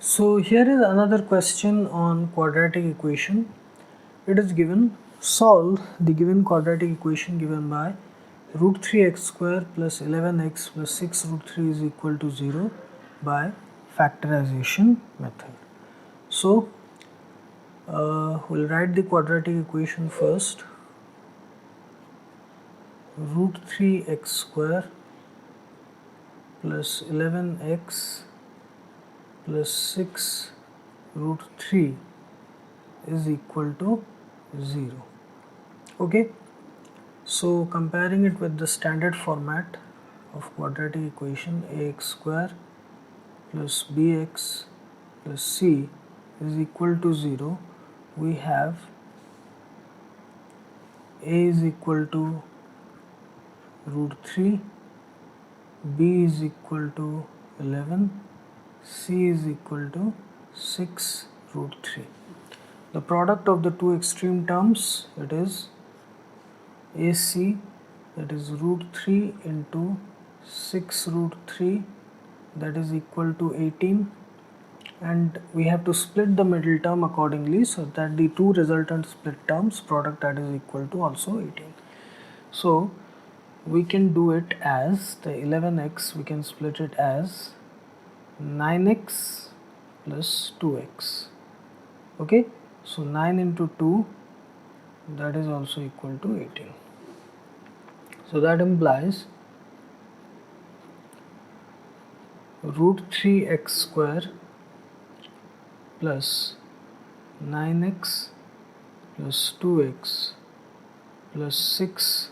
So here is another question on quadratic equation. It is given, solve the given quadratic equation given by root 3x square plus 11x plus 6 root 3 is equal to 0 by factorization method. So we'll write the quadratic equation first. Root 3x square plus 11x plus 6 root 3 is equal to 0. Okay, so comparing it with the standard format of quadratic equation, ax square plus bx plus c is equal to 0, we have a is equal to root 3, b is equal to 11, c is equal to 6 root 3. The product of the two extreme terms, it is AC, that is root 3 into 6 root 3, that is equal to 18, and we have to split the middle term accordingly so that the two resultant split terms product that is equal to also 18. So we can do it as the 11x, we can split it as 9x plus 2x. Okay, so 9 into 2, that is also equal to 18. So that implies root 3x square plus 9x plus 2x plus 6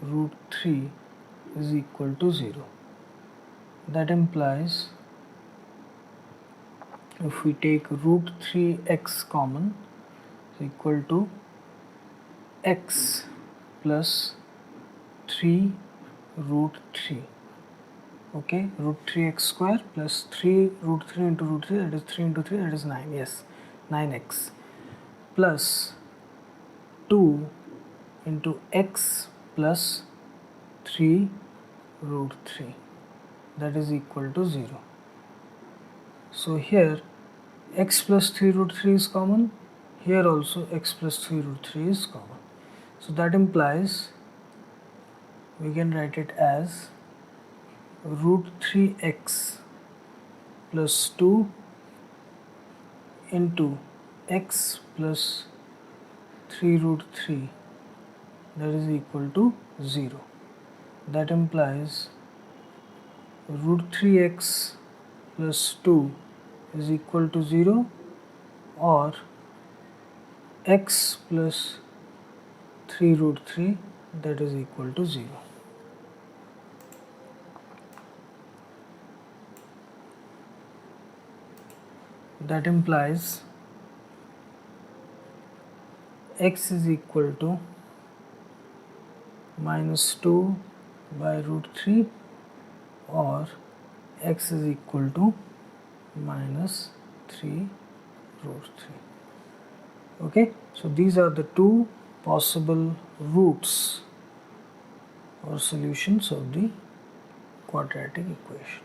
root 3 is equal to 0. That implies if we take root 3x common, is equal to x plus 3 root 3. Okay, root 3x square plus 3 root 3 into root 3, that is 3 into 3, that is 9, yes, 9x plus 2 into x plus 3 root 3, that is equal to 0. So here x plus 3 root 3 is common, here also x plus 3 root 3 is common. So that implies we can write it as root 3x plus 2 into x plus 3 root 3, that is equal to 0. That implies root 3x plus 2 is equal to 0, or x plus 3 root 3, that is equal to 0. That implies x is equal to minus 2 by root 3, or x is equal to minus 3 root 3. Okay, so these are the two possible roots or solutions of the quadratic equation.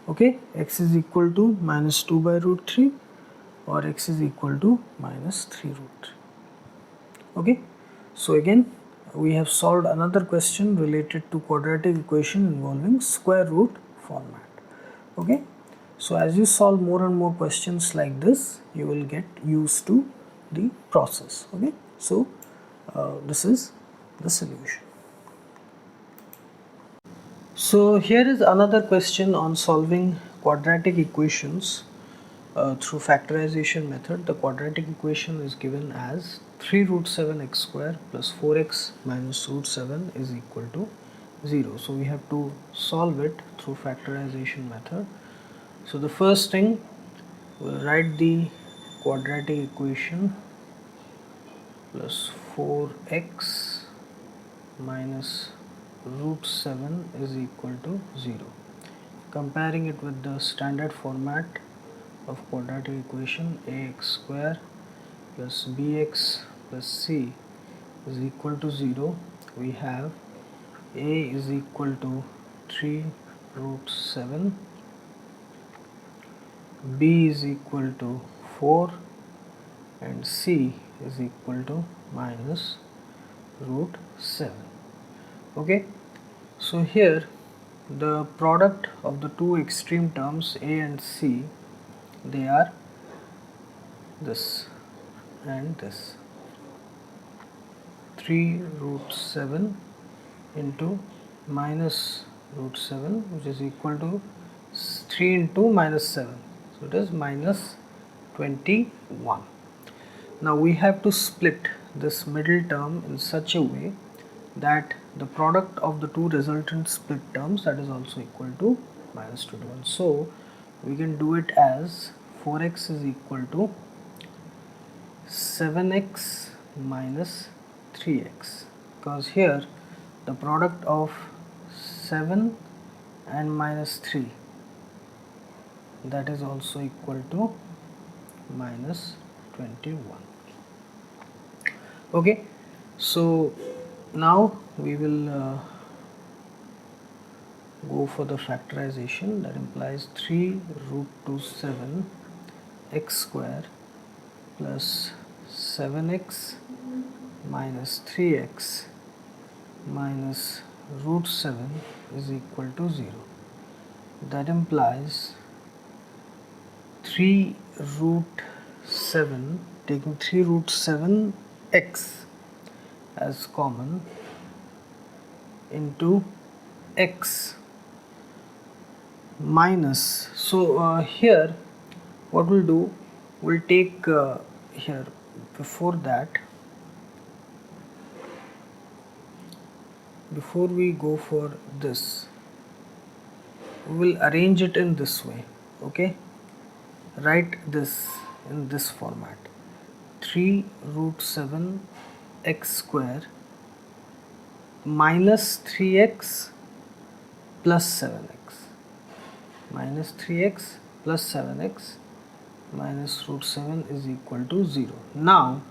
Okay, x is equal to minus 2 by root 3, or x is equal to minus 3 root 3. Okay, so again we have solved another question related to quadratic equation involving square root format. Okay, so as you solve more and more questions like this, you will get used to the process. Okay, so this is the solution. So here is another question on solving quadratic equations through factorization method. The quadratic equation is given as 3 root 7 x square plus 4x minus root 7 is equal to 0. So we have to solve it through factorization method. So the first thing, we'll write the quadratic equation plus 4x minus root 7 is equal to 0. Comparing it with the standard format of quadratic equation, ax square plus bx plus c is equal to 0, we have a is equal to 3 root 7, B is equal to 4 and C is equal to minus root 7. Okay, so here the product of the two extreme terms A and C, they are this and this, 3 root 7 into minus root 7, which is equal to 3 into minus 7, so it is minus 21. Now we have to split this middle term in such a way that the product of the two resultant split terms, that is also equal to minus 21. So we can do it as 4x is equal to 7x minus 3x, because here the product of 7 and minus 3, that is also equal to minus 21. Okay, so now we will go for the factorization. That implies 3 root 27 x square plus 7x minus 3x minus root 7 is equal to 0. That implies 3 root 7, taking 3 root 7 x as common, into x minus, so here what we'll do, we'll take here, before we go for this, we will arrange it in this way. Okay, write this in this format: 3 root 7 x square minus 3x plus 7x, minus 3x plus 7x minus root 7 is equal to 0. Now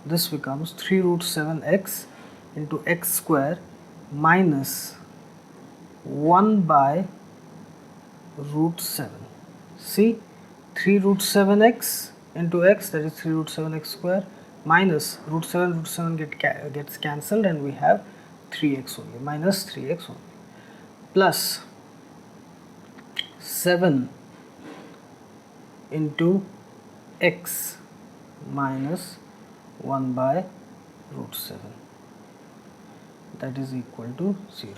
this becomes 3 root 7x into x square minus 1 by root 7. See, 3 root 7x into x, that is 3 root 7x square, minus root 7 gets cancelled and we have 3x only, minus 3x only, plus 7 into x minus 1 by root 7, that is equal to 0.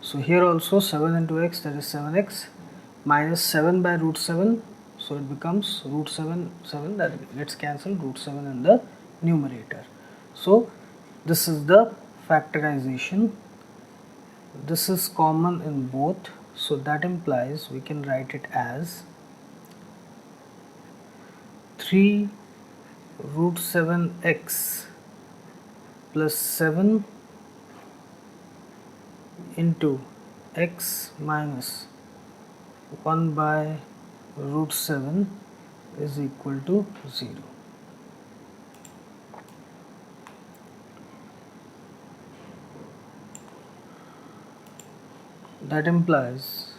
So here also 7 into x, that is 7x, minus 7 by root 7, so it becomes root 7, that gets cancelled, root 7 in the numerator. So this is the factorization. This is common in both, so that implies we can write it as 3 root 7x plus 7 into x minus 1 by root 7 is equal to 0. That implies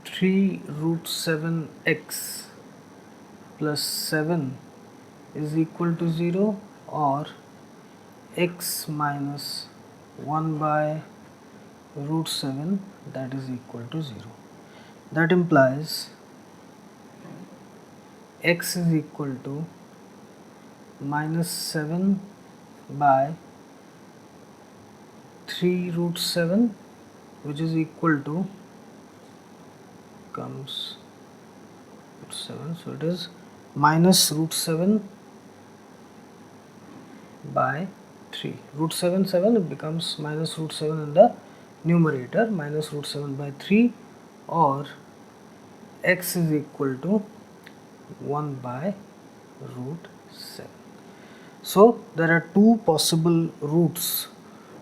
3 root 7x plus 7 is equal to 0, or x minus 1 by root 7, that is equal to 0. That implies x is equal to minus 7 by 3 root 7, which is equal to, comes root 7, so it is minus root 7 by 3. Root 7, it becomes minus root 7 in the numerator, minus root 7 by 3, or x is equal to 1 by root 7. So there are two possible roots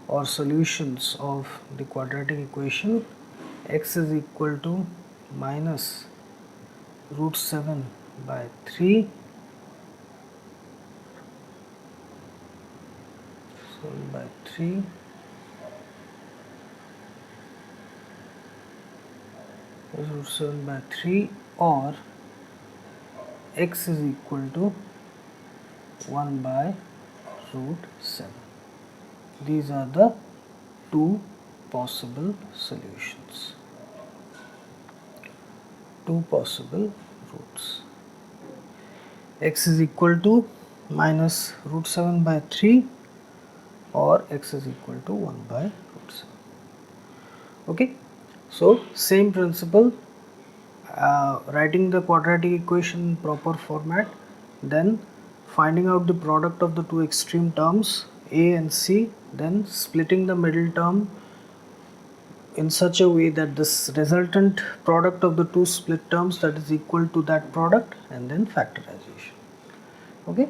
or solutions of the quadratic equation. X is equal to minus root 7 by 3, 7 by 3, is root 7 by 3, or x is equal to 1 by root 7. These are the two possible solutions, two possible roots. X is equal to minus root 7 by 3, or x is equal to 1 by root 7. Okay, so same principle, writing the quadratic equation in proper format, then finding out the product of the two extreme terms a and c, then splitting the middle term in such a way that this resultant product of the two split terms that is equal to that product, and then factorization. Okay,